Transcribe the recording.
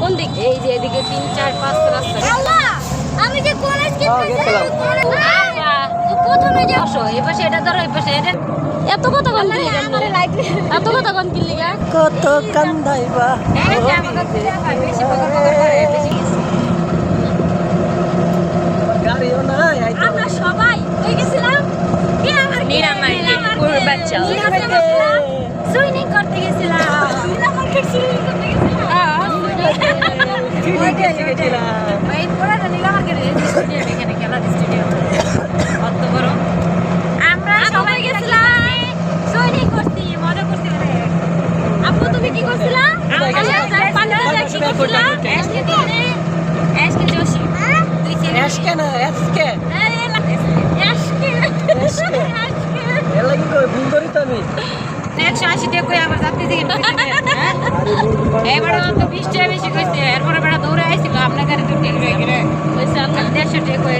কোন দিক? এই যে এদিকে 3 4 5 রাস্তা। আমি যে কলেজ কি প্রথমে যে আসো এই পাশে এটা ধরো এই পাশে এটা এত কথা কোন দিকে আমার লাইট এত কথা কোন দিকে কত কান্দাইবা এই যে আমাকে বেশি বকর বকর করে বেশি গাড়িও নাই আমরা সবাই ওই গেছিলাম নিরামাই পুরো বাচ্চা সুইমিং করতে গেছিলাম এই পুরোটা নীলামার্কের স্টেডিয়াম এখানে খেলার স্টেডিয়াম কত বড় আমরা সবাই গেছিলাম সুইমিং করতে মজা করতে আপু তুমি কি করছিলা আজকে জোশী তুই ছেলে এসকে না এসকে এর লাগি কই ভুল করি তো আমি 180 টাকা কই আমার যাত্রী থেকে এবারে তো 20 টাকা বেশি কইছে এরপরে বেড়া দৌড়ে আইছিল আপনার গাড়ি তো টেল হয়ে গেলে কইছে আমরা 150 টাকা কই